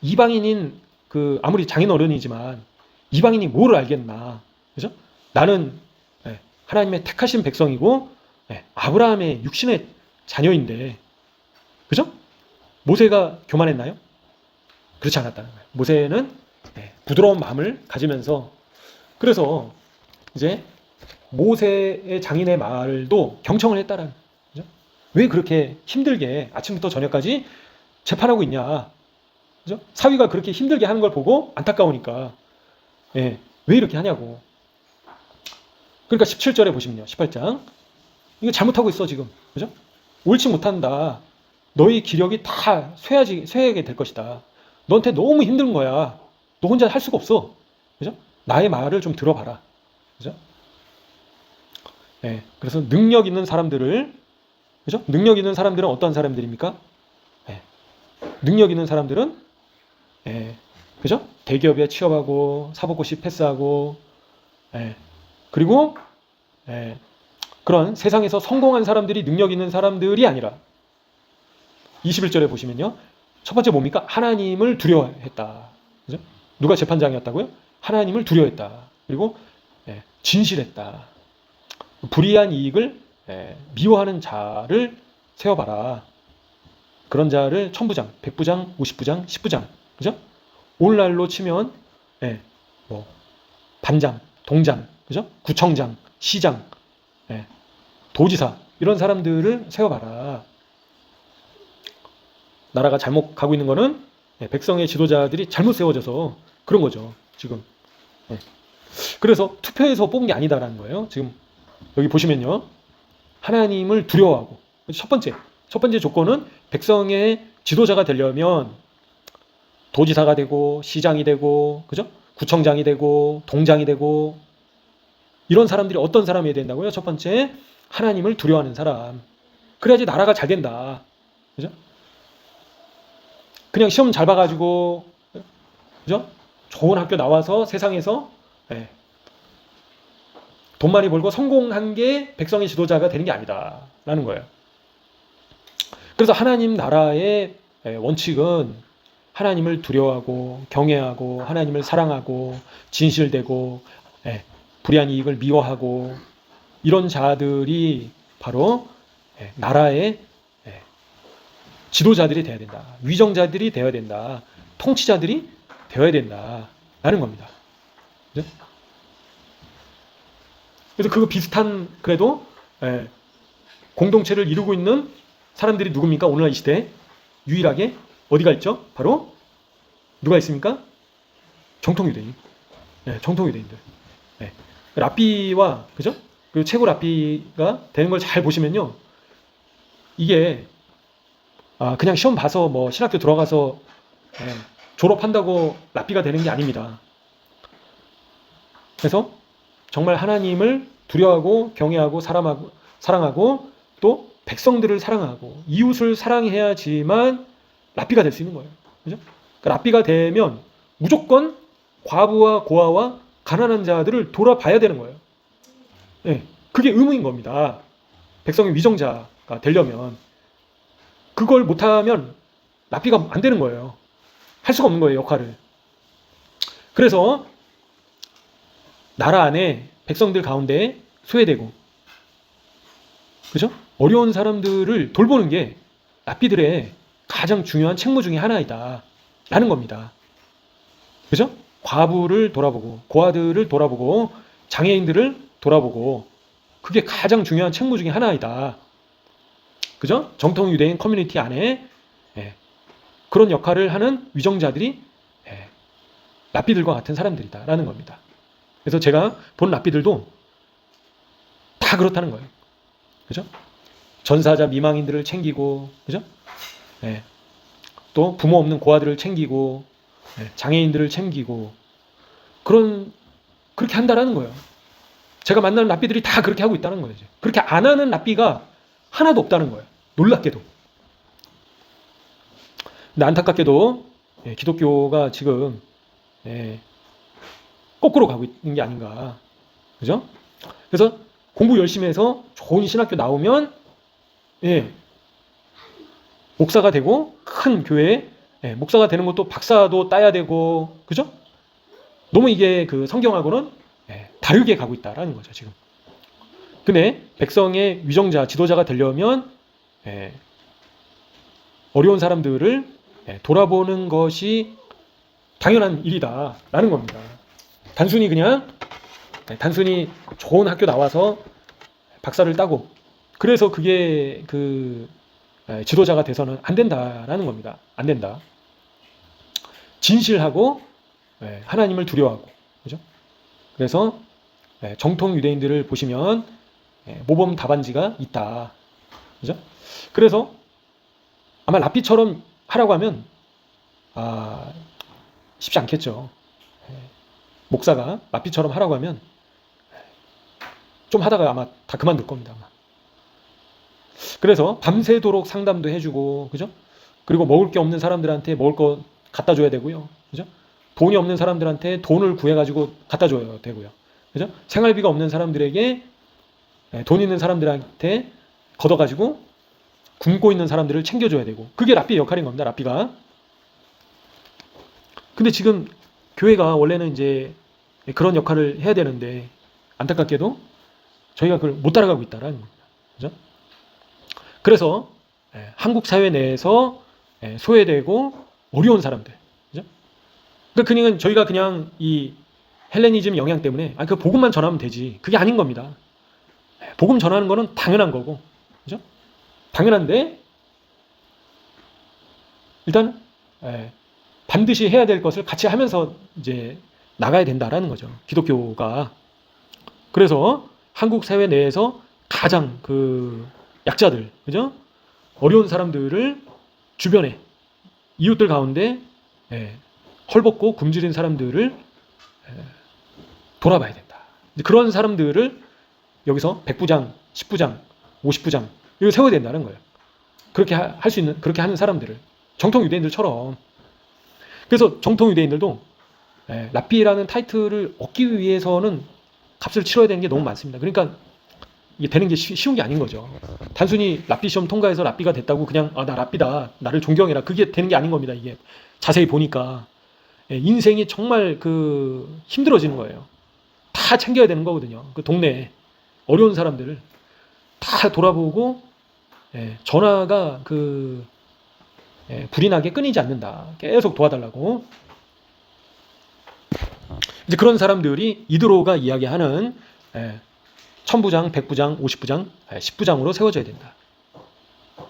이방인인 그 아무리 장인 어른이지만 이방인이 뭐를 알겠나, 그죠? 나는 하나님의 택하신 백성이고 아브라함의 육신의 자녀인데, 그죠? 모세가 교만했나요? 그렇지 않았다는 거예요. 모세는 부드러운 마음을 가지면서, 그래서 이제 모세의 장인의 말도 경청을 했다라는 거죠. 왜 그렇게 힘들게 아침부터 저녁까지 재판하고 있냐, 그죠? 사위가 그렇게 힘들게 하는 걸 보고 안타까우니까 왜 이렇게 하냐고. 그러니까 17절에 보시면요, 18장 이거 잘못하고 있어 지금, 그죠? 옳지 못한다. 너희 기력이 다 쇠하게 될 것이다. 너한테 너무 힘든 거야. 너 혼자 할 수가 없어, 그죠? 나의 말을 좀 들어봐라, 그죠? 그래서 능력 있는 사람들을, 그죠? 능력 있는 사람들은 어떤 사람들입니까? 능력 있는 사람들은 그죠? 대기업에 취업하고 사법고시 패스하고 그리고 그런 세상에서 성공한 사람들이 능력 있는 사람들이 아니라 21절에 보시면요, 첫 번째 뭡니까? 하나님을 두려워했다. 그죠? 누가 재판장이었다고요? 하나님을 두려워했다. 그리고 진실했다. 불이한 이익을 미워하는 자를 세워봐라. 그런 자를 1000부장, 100부장, 50부장, 10부장, 그죠? 오늘날로 치면 뭐 반장, 동장, 그죠? 구청장, 시장, 도지사 이런 사람들을 세워봐라. 나라가 잘못 가고 있는 거는 백성의 지도자들이 잘못 세워져서 그런 거죠. 지금. 그래서 투표해서 뽑은 게 아니다라는 거예요. 지금 여기 보시면요. 하나님을 두려워하고 첫 번째 조건은 백성의 지도자가 되려면 도지사가 되고 시장이 되고 그죠? 구청장이 되고 동장이 되고 이런 사람들이 어떤 사람이 된다고요? 첫 번째 하나님을 두려워하는 사람. 그래야지 나라가 잘 된다. 그죠? 그냥 시험 잘 봐가지고 그죠? 좋은 학교 나와서 세상에서 돈 많이 벌고 성공한 게 백성의 지도자가 되는 게 아니다라는 거예요. 그래서 하나님 나라의 원칙은 하나님을 두려워하고 경외하고 하나님을 사랑하고 진실되고 불의한 이익을 미워하고 이런 자들이 바로 나라의 지도자들이 되어야 된다. 위정자들이 되어야 된다. 통치자들이 되어야 된다라는 겁니다. 그죠? 그래서 그거 비슷한 그래도 공동체를 이루고 있는 사람들이 누굽니까? 오늘날 이 시대에 유일하게 어디가 있죠? 바로 누가 있습니까? 정통유대인. 정통유대인들. 랍비와 그죠? 그 최고 랍비가 되는 걸 잘 보시면요. 이게 그냥 시험 봐서 뭐 신학교 들어가서 졸업한다고 랍비가 되는 게 아닙니다. 그래서 정말 하나님을 두려워하고 경외하고 사랑하고 또 백성들을 사랑하고 이웃을 사랑해야지만 랍비가 될 수 있는 거예요. 그죠? 그러니까 랍비가 되면 무조건 과부와 고아와 가난한 자들을 돌아봐야 되는 거예요. 그게 의무인 겁니다. 백성의 위정자가 되려면 그걸 못하면 랍비가 안 되는 거예요. 할 수가 없는 거예요, 역할을. 그래서 나라 안에 백성들 가운데 소외되고 그죠? 어려운 사람들을 돌보는 게 랍비들의 가장 중요한 책무 중에 하나이다 라는 겁니다. 그죠? 과부를 돌아보고 고아들을 돌아보고 장애인들을 돌아보고 그게 가장 중요한 책무 중에 하나이다. 그죠? 정통 유대인 커뮤니티 안에 그런 역할을 하는 위정자들이 랍비들과 같은 사람들이다 라는 겁니다. 그래서 제가 본 랍비들도 다 그렇다는 거예요. 그죠? 전사자 미망인들을 챙기고, 그죠? 또 부모 없는 고아들을 챙기고, 장애인들을 챙기고, 그렇게 한다라는 거예요. 제가 만나는 랍비들이 다 그렇게 하고 있다는 거예요. 그렇게 안 하는 랍비가 하나도 없다는 거예요. 놀랍게도. 근데 안타깝게도 기독교가 지금 거꾸로 가고 있는 게 아닌가. 그죠? 그래서 공부 열심히 해서 좋은 신학교 나오면 목사가 되고 큰 교회에 목사가 되는 것도 박사도 따야 되고 그죠? 너무 이게 그 성경하고는 다르게 가고 있다라는 거죠, 지금. 근데 백성의 위정자, 지도자가 되려면 어려운 사람들을 돌아보는 것이 당연한 일이다라는 겁니다. 단순히 좋은 학교 나와서 박사를 따고 그래서 그게 그 지도자가 돼서는 안 된다라는 겁니다. 안 된다. 진실하고 하나님을 두려워하고 그죠? 그래서 정통 유대인들을 보시면 모범 답안지가 있다. 그죠? 그래서 아마 랍비처럼 하라고 하면 쉽지 않겠죠. 목사가 랍비처럼 하라고 하면 좀 하다가 아마 다 그만둘 겁니다. 아마. 그래서 밤새도록 상담도 해주고, 그죠? 그리고 먹을 게 없는 사람들한테 먹을 거 갖다 줘야 되고요. 그죠? 돈이 없는 사람들한테 돈을 구해가지고 갖다 줘야 되고요. 그죠? 생활비가 없는 사람들에게 돈 있는 사람들한테 걷어가지고 굶고 있는 사람들을 챙겨줘야 되고, 그게 랍비의 역할인 겁니다. 랍비가. 근데 지금 교회가 원래는 이제 그런 역할을 해야 되는데 안타깝게도 저희가 그걸 못 따라가고 있다라는 겁니다. 그죠? 그래서 한국 사회 내에서 소외되고 어려운 사람들, 그죠? 그러니까 저희가 그냥 이 헬레니즘 영향 때문에 그 복음만 전하면 되지, 그게 아닌 겁니다. 복음 전하는 거는 당연한 거고, 그죠? 당연한데 일단 반드시 해야 될 것을 같이 하면서 이제 나가야 된다라는 거죠, 기독교가. 그래서 한국 사회 내에서 가장 그 약자들, 그죠? 어려운 사람들을 주변에 이웃들 가운데 헐벗고 굶주린 사람들을 돌아봐야 된다. 그런 사람들을 여기서 100부장, 10부장, 50부장 이걸 세워야 된다는 거예요. 그렇게 할 수 있는, 그렇게 하는 사람들을 정통 유대인들처럼. 그래서 정통 유대인들도 랍비라는 타이틀을 얻기 위해서는 값을 치러야 되는 게 너무 많습니다. 그러니까 이게 되는 게 쉬운 게 아닌 거죠. 단순히 랍비 시험 통과해서 랍비가 됐다고 그냥 나 랍비다, 나를 존경해라, 그게 되는 게 아닌 겁니다. 이게 자세히 보니까 인생이 정말 힘들어지는 거예요. 다 챙겨야 되는 거거든요. 그 동네에 어려운 사람들을 다 돌아보고 전화가 불이 나게 끊이지 않는다. 계속 도와달라고. 이제 그런 사람들이 이드로가 이야기하는 1000부장, 100부장, 50부장, 10부장으로 세워져야 된다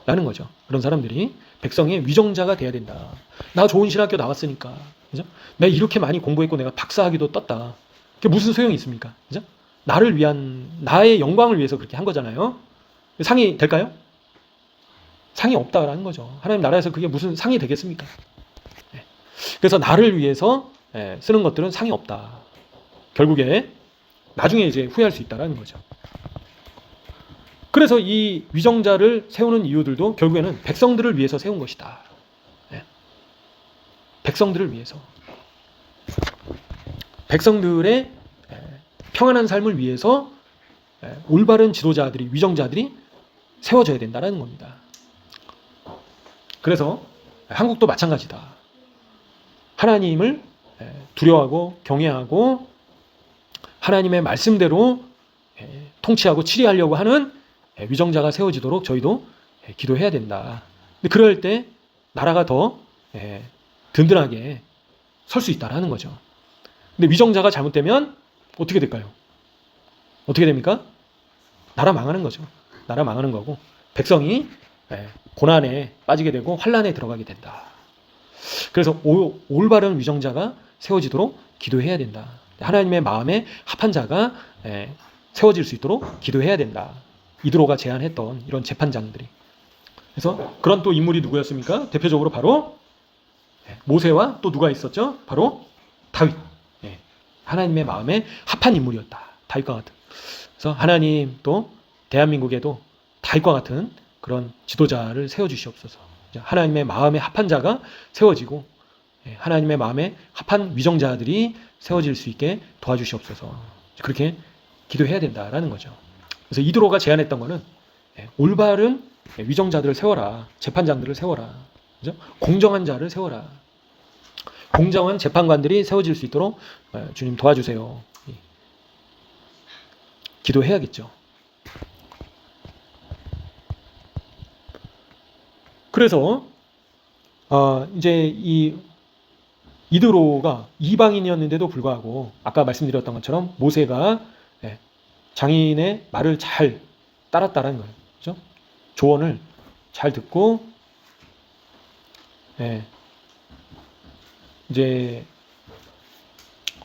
라는 거죠. 그런 사람들이 백성의 위정자가 돼야 된다. 나 좋은 신학교 나왔으니까, 그죠? 내가 이렇게 많이 공부했고 내가 박사학위도 떴다. 그게 무슨 소용이 있습니까? 그죠? 나를 위한, 나의 영광을 위해서 그렇게 한 거잖아요. 상이 될까요? 상이 없다라는 거죠. 하나님 나라에서 그게 무슨 상이 되겠습니까? 그래서 나를 위해서 쓰는 것들은 상이 없다. 결국에 나중에 이제 후회할 수 있다라는 거죠. 그래서 이 위정자를 세우는 이유들도 결국에는 백성들을 위해서 세운 것이다. 백성들을 위해서. 백성들의 평안한 삶을 위해서 올바른 지도자들이, 위정자들이 세워져야 된다는 겁니다. 그래서 한국도 마찬가지다. 하나님을 두려워하고 경외하고 하나님의 말씀대로 통치하고 치리하려고 하는 위정자가 세워지도록 저희도 기도해야 된다. 근데 그럴 때 나라가 더 든든하게 설 수 있다라는 거죠. 근데 위정자가 잘못되면 어떻게 될까요? 어떻게 됩니까? 나라 망하는 거죠. 나라 망하는 거고 백성이 고난에 빠지게 되고 환란에 들어가게 된다. 그래서 올바른 위정자가 세워지도록 기도해야 된다. 하나님의 마음에 합한 자가 세워질 수 있도록 기도해야 된다. 이드로가 제안했던 이런 재판장들이. 그래서 그런 또 인물이 누구였습니까? 대표적으로 바로 모세와 또 누가 있었죠? 바로 다윗. 하나님의 마음에 합한 인물이었다. 다윗과 같은. 그래서 하나님 또 대한민국에도 다윗과 같은 그런 지도자를 세워주시옵소서. 하나님의 마음에 합한 자가 세워지고 하나님의 마음에 합한 위정자들이 세워질 수 있게 도와주시옵소서. 그렇게 기도해야 된다라는 거죠. 그래서 이드로가 제안했던 거는 올바른 위정자들을 세워라. 재판장들을 세워라. 그죠? 공정한 자를 세워라. 공정한 재판관들이 세워질 수 있도록 주님 도와주세요. 기도해야겠죠. 그래서 이제 이 이드로가 이방인이었는데도 불구하고 아까 말씀드렸던 것처럼 모세가 장인의 말을 잘 따랐다는 거예요. 그렇죠? 조언을 잘 듣고 이제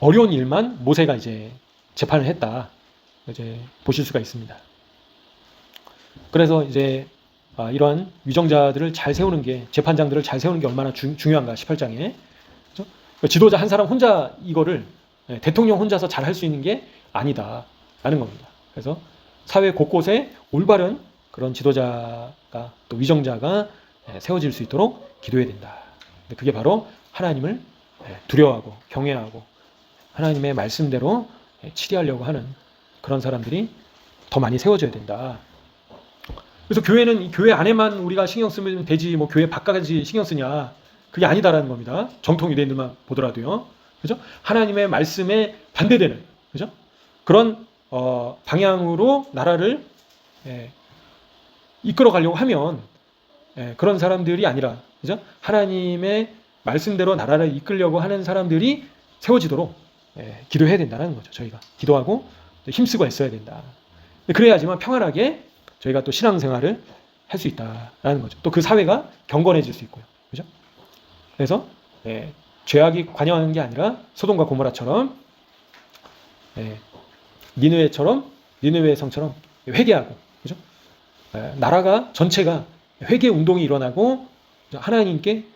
어려운 일만 모세가 이제 재판을 했다. 이제 보실 수가 있습니다. 그래서 이제 이러한 위정자들을 잘 세우는 게, 재판장들을 잘 세우는 게 얼마나 중요한가, 18장에. 그렇죠? 지도자 한 사람 혼자 이거를 대통령 혼자서 잘 할 수 있는 게 아니다라는 겁니다. 그래서 사회 곳곳에 올바른 그런 지도자가, 또 위정자가 세워질 수 있도록 기도해야 된다. 그게 바로 하나님을 두려워하고 경외하고 하나님의 말씀대로 치리하려고 하는 그런 사람들이 더 많이 세워져야 된다. 그래서 교회는 교회 안에만 우리가 신경 쓰면 되지 뭐 교회 밖까지 신경 쓰냐, 그게 아니다라는 겁니다. 정통 유대인들만 보더라도요. 그죠? 하나님의 말씀에 반대되는, 그죠? 그런 방향으로 나라를 이끌어 가려고 하면 그런 사람들이 아니라, 그죠? 하나님의 말씀대로 나라를 이끌려고 하는 사람들이 세워지도록 기도해야 된다는 거죠. 저희가 기도하고 힘쓰고 애써야 된다. 그래야지만 평안하게 저희가 또 신앙생활을 할 수 있다라는 거죠. 또 그 사회가 경건해질 수 있고요. 그죠? 그래서 죄악이 관영하는 게 아니라 소돔과 고모라처럼 니느웨 성처럼 회개하고, 그죠? 나라가 전체가 회개 운동이 일어나고 하나님께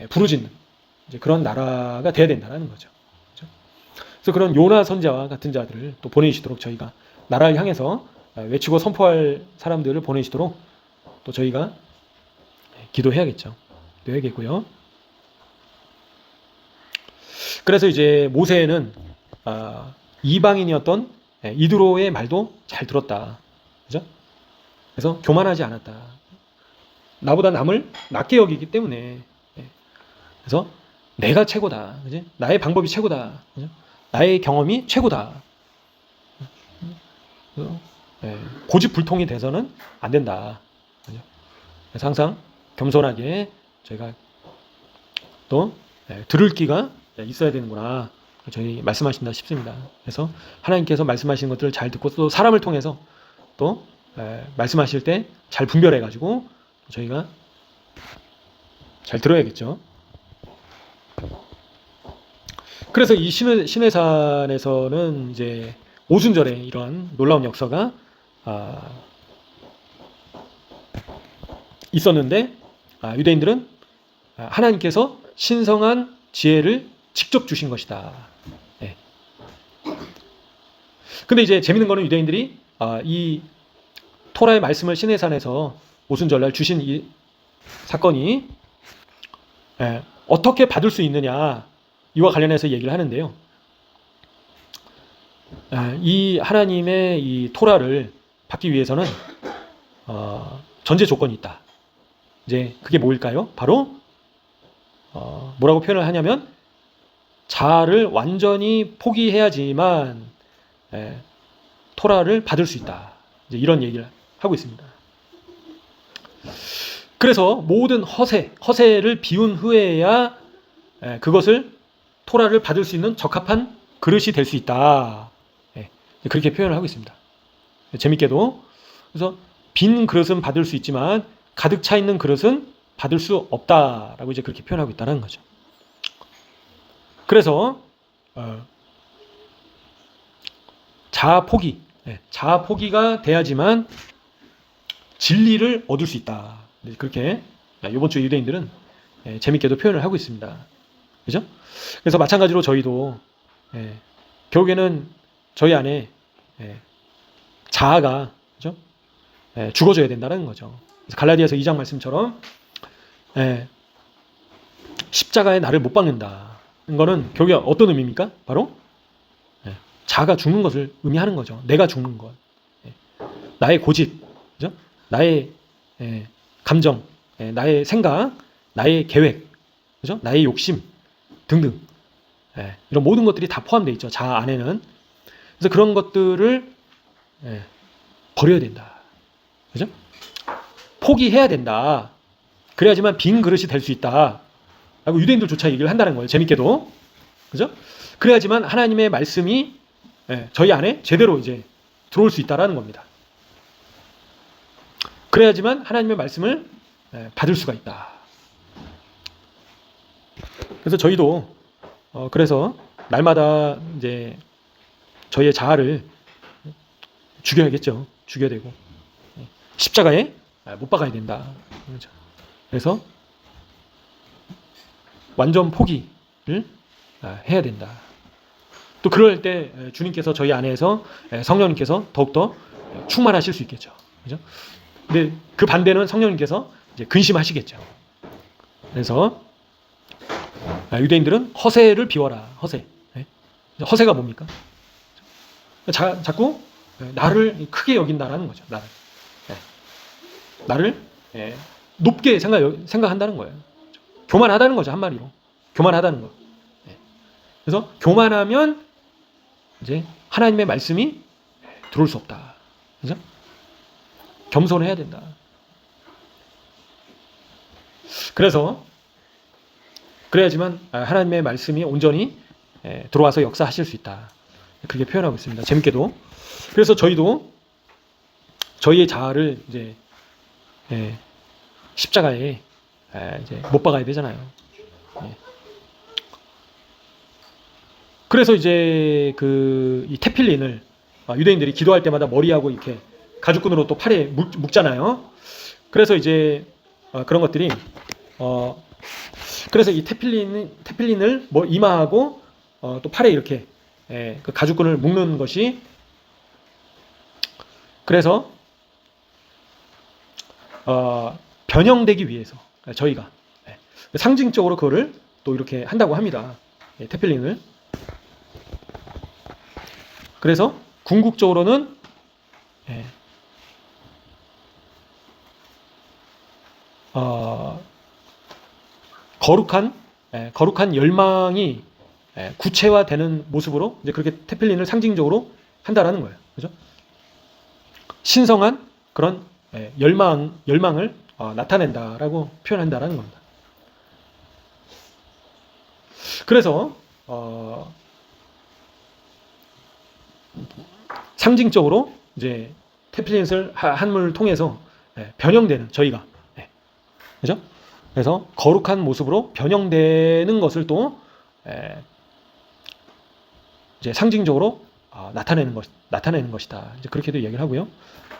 부르짖는 이제 그런 나라가 돼야 된다는 거죠. 그죠? 그래서 그런 요나 선지자와 같은 자들을 또 보내시도록 저희가 나라를 향해서 외치고 선포할 사람들을 보내시도록 또 저희가 기도해야겠죠. 기도해야겠고요. 그래서 이제 모세는 이방인이었던 이드로의 말도 잘 들었다. 그죠? 그래서 교만하지 않았다. 나보다 남을 낮게 여기기 때문에. 그래서 내가 최고다. 그지? 나의 방법이 최고다. 그죠? 나의 경험이 최고다. 고집불통이 돼서는 안 된다. 그죠? 그래서 항상 겸손하게 저희가 또 들을 기가 있어야 되는구나. 저희 말씀하신다 싶습니다. 그래서 하나님께서 말씀하시는 것들을 잘 듣고 또 사람을 통해서 또 말씀하실 때 잘 분별해 가지고 저희가 잘 들어야겠죠. 그래서 이 시내산에서는 이제 오순절에 이러한 놀라운 역사가 있었는데 유대인들은 하나님께서 신성한 지혜를 직접 주신 것이다. 근데 이제 재밌는 거는 유대인들이 이 토라의 말씀을 시내산에서 오순절날 주신 이 사건이 어떻게 받을 수 있느냐, 이와 관련해서 얘기를 하는데요. 이 하나님의 이 토라를 받기 위해서는 전제 조건이 있다. 이제 그게 뭐일까요? 바로 뭐라고 표현을 하냐면 자아를 완전히 포기해야지만 토라를 받을 수 있다. 이제 이런 얘기를 하고 있습니다. 그래서 모든 허세를 비운 후에야 그것을 토라를 받을 수 있는 적합한 그릇이 될 수 있다. 그렇게 표현을 하고 있습니다. 재밌게도. 그래서 빈 그릇은 받을 수 있지만 가득 차 있는 그릇은 받을 수 없다라고 이제 그렇게 표현하고 있다는 거죠. 그래서 자아 포기가 돼야지만 진리를 얻을 수 있다. 그렇게 이번 주 유대인들은 재밌게도 표현을 하고 있습니다. 그죠? 그래서 마찬가지로 저희도 결국에는 저희 안에 자아가, 그죠? 죽어져야 된다는 거죠. 그래서 갈라디아서 2장 말씀처럼 십자가에 나를 못 박는다. 이거는 결국에 어떤 의미입니까? 바로 자아가 죽는 것을 의미하는 거죠. 내가 죽는 것. 나의 고집, 그죠? 나의 감정, 나의 생각, 나의 계획, 그죠? 나의 욕심 등등. 이런 모든 것들이 다 포함되어 있죠. 자아 안에는. 그래서 그런 것들을 버려야 된다. 그죠? 포기해야 된다. 그래야지만 빈 그릇이 될 수 있다. 라고 유대인들조차 얘기를 한다는 거예요. 재밌게도. 그죠? 그래야지만 하나님의 말씀이 저희 안에 제대로 이제 들어올 수 있다라는 겁니다. 그래야지만 하나님의 말씀을 받을 수가 있다. 그래서 저희도 그래서 날마다 이제 저희의 자아를 죽여야겠죠. 죽여야 되고 십자가에 못 박아야 된다. 그래서 완전 포기를 해야 된다. 또 그럴 때 주님께서 저희 안에서 성령님께서 더욱더 충만하실 수 있겠죠. 그죠? 근데 그 반대는 성령님께서 이제 근심하시겠죠. 그래서 유대인들은 허세를 비워라. 허세가 뭡니까? 자꾸 나를 크게 여긴다라는 거죠. 나를 높게 생각한다는 거예요. 교만하다는 거죠. 한마디로. 교만하다는 거. 그래서 교만하면 이제 하나님의 말씀이 들어올 수 없다. 그죠? 겸손해야 된다. 그래서 그래야지만 하나님의 말씀이 온전히 들어와서 역사하실 수 있다. 그렇게 표현하고 있습니다. 재밌게도. 그래서 저희도 저희의 자아를 이제 십자가에 이제 못 박아야 되잖아요. 그래서 이제 이 테필린을 유대인들이 기도할 때마다 머리하고 이렇게 가죽끈으로 또 팔에 묶잖아요. 그래서 이제 그런 것들이 그래서 이 테필린을 뭐 이마하고 또 팔에 이렇게 그 가죽끈을 묶는 것이 그래서 변형되기 위해서 저희가 상징적으로 그거를 또 이렇게 한다고 합니다. 테필린을. 그래서 궁극적으로는 거룩한 열망이 구체화되는 모습으로 이제 그렇게 테필린을 상징적으로 한다라는 거예요. 그죠? 신성한 그런 열망을 나타낸다라고 표현한다라는 겁니다. 그래서 상징적으로 이제 테필린을 한물을 통해서 변형되는 저희가 그죠? 그래서 거룩한 모습으로 변형되는 것을 또 이제 상징적으로 나타내는 것이다. 이제 그렇게도 얘기를 하고요.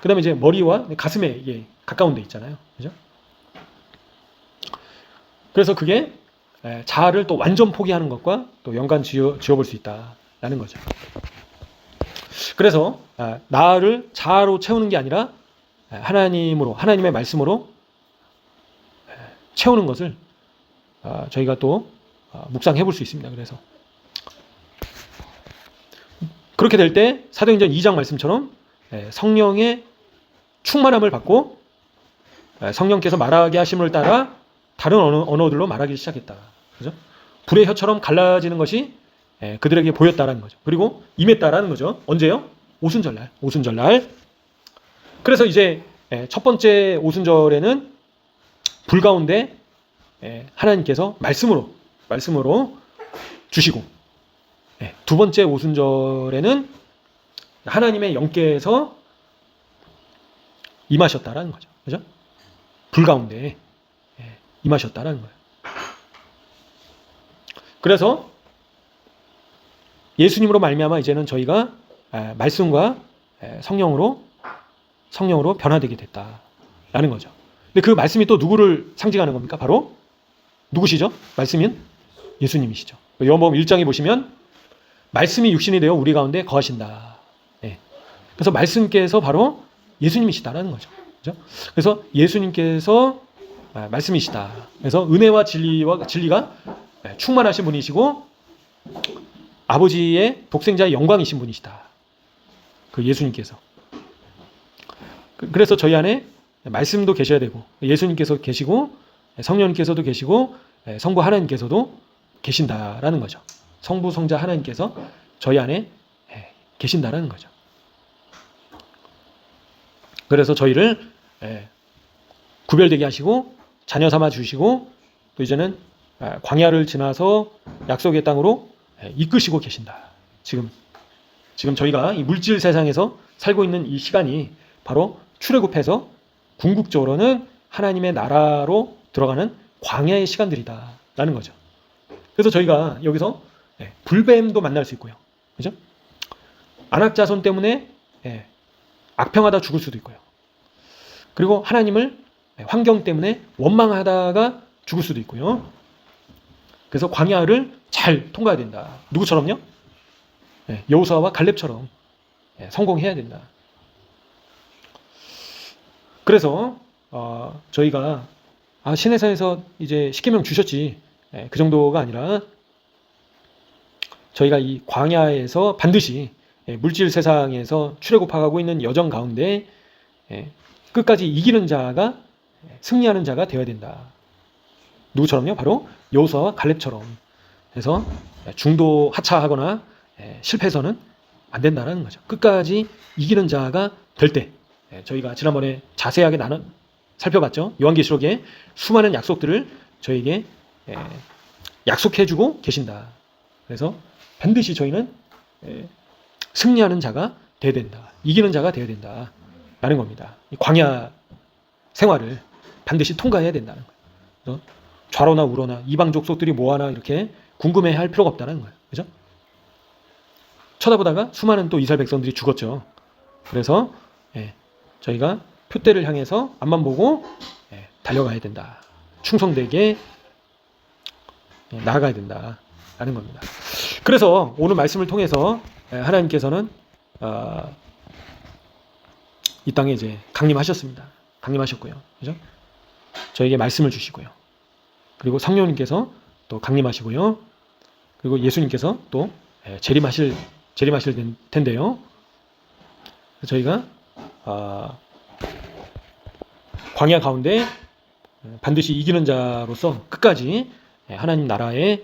그다음에 이제 머리와 가슴에 이게 가까운 데 있잖아요. 그죠? 그래서 그게 자아를 또 완전 포기하는 것과 또 연관 지어볼 수 있다라는 거죠. 그래서 나를 자아로 채우는 게 아니라 하나님의 말씀으로 채우는 것을 저희가 또 묵상해 볼 수 있습니다. 그래서 그렇게 될 때 사도행전 2장 말씀처럼 성령의 충만함을 받고 성령께서 말하게 하심을 따라 다른 언어들로 말하기 시작했다. 그죠? 불의 혀처럼 갈라지는 것이 그들에게 보였다라는 거죠. 그리고 임했다라는 거죠. 언제요? 오순절날. 그래서 이제 첫 번째 오순절에는 불 가운데 하나님께서 말씀으로 주시고 두 번째 오순절에는 하나님의 영께서 임하셨다라는 거죠. 그죠? 불 가운데 임하셨다라는 거예요. 그래서 예수님으로 말미암아 이제는 저희가 말씀과 성령으로 변화되게 됐다라는 거죠. 근데 그 말씀이 또 누구를 상징하는 겁니까? 바로 누구시죠? 말씀인 예수님이시죠. 요한복음 1장에 보시면 말씀이 육신이 되어 우리 가운데 거하신다. 그래서 말씀께서 바로 예수님이시다라는 거죠. 그죠? 그래서 예수님께서 말씀이시다. 그래서 은혜와 진리가 충만하신 분이시고 아버지의 독생자의 영광이신 분이시다. 그 예수님께서. 그래서 저희 안에 말씀도 계셔야 되고 예수님께서 계시고 성령님께서도 계시고 성부 하나님께서도 계신다라는 거죠. 성부 성자 하나님께서 저희 안에 계신다라는 거죠. 그래서 저희를 구별되게 하시고 자녀 삼아 주시고 또 이제는 광야를 지나서 약속의 땅으로 이끄시고 계신다. 지금 저희가 이 물질 세상에서 살고 있는 이 시간이 바로 출애굽해서 궁극적으로는 하나님의 나라로 들어가는 광야의 시간들이다라는 거죠. 그래서 저희가 여기서 불뱀도 만날 수 있고요. 그죠? 안악자손 때문에 악평하다 죽을 수도 있고요. 그리고 하나님을 환경 때문에 원망하다가 죽을 수도 있고요. 그래서 광야를 잘 통과해야 된다. 누구처럼요? 여호수아와 갈렙처럼 성공해야 된다. 그래서 저희가 시내산에서 이제 십계명 주셨지. 그 정도가 아니라 저희가 이 광야에서 반드시 물질 세상에서 출애굽하고 있는 여정 가운데 끝까지 이기는 자가 승리하는 자가 되어야 된다. 누구처럼요? 바로 여호수아와 갈렙처럼. 그래서 중도 하차하거나 실패해서는 안 된다는 거죠. 끝까지 이기는 자가 될 때, 저희가 지난번에 자세하게 살펴봤죠. 요한계시록에 수많은 약속들을 저에게 약속해주고 계신다. 그래서 반드시 저희는 승리하는 자가 되어야 된다. 이기는 자가 되어야 된다. 라는 겁니다. 이 광야 생활을 반드시 통과해야 된다는 거예요. 좌로나 우로나 이방 족속들이 뭐하나 이렇게 궁금해할 필요가 없다는 거예요. 그죠? 쳐다보다가 수많은 또 이스라엘 백성들이 죽었죠. 그래서 저희가 표대를 향해서 앞만 보고 달려가야 된다. 충성되게 나아가야 된다라는 겁니다. 그래서 오늘 말씀을 통해서 하나님께서는 이 땅에 이제 강림하셨습니다. 강림하셨고요. 그죠? 저에게 말씀을 주시고요. 그리고 성령님께서 또 강림하시고요. 그리고 예수님께서 또 재림하실 텐데요. 저희가 광야 가운데 반드시 이기는 자로서 끝까지 하나님 나라에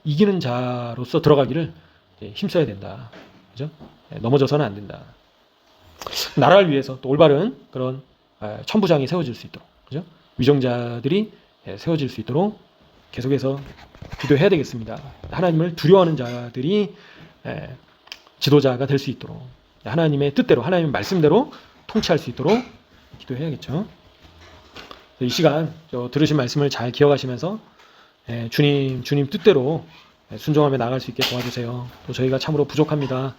이기는 자로서 들어가기를 힘써야 된다. 그죠? 넘어져서는 안 된다. 나라를 위해서 또 올바른 그런 천부장이 세워질 수 있도록, 그죠? 위정자들이 세워질 수 있도록 계속해서 기도해야 되겠습니다. 하나님을 두려워하는 자들이 지도자가 될 수 있도록, 하나님의 뜻대로, 하나님의 말씀대로 통치할 수 있도록 기도해야겠죠. 이 시간 들으신 말씀을 잘 기억하시면서 주님 뜻대로 순종하며 나아갈 수 있게 도와주세요. 또 저희가 참으로 부족합니다.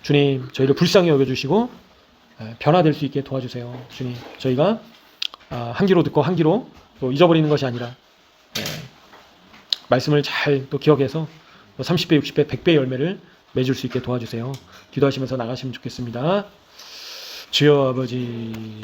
주님, 저희를 불쌍히 여겨주시고 변화될 수 있게 도와주세요. 주님, 저희가 한 귀로 듣고 한 귀로 또 잊어버리는 것이 아니라 말씀을 잘 또 기억해서 30배, 60배, 100배 열매를 맺을 수 있게 도와주세요. 기도하시면서 나가시면 좋겠습니다. 주여 아버지,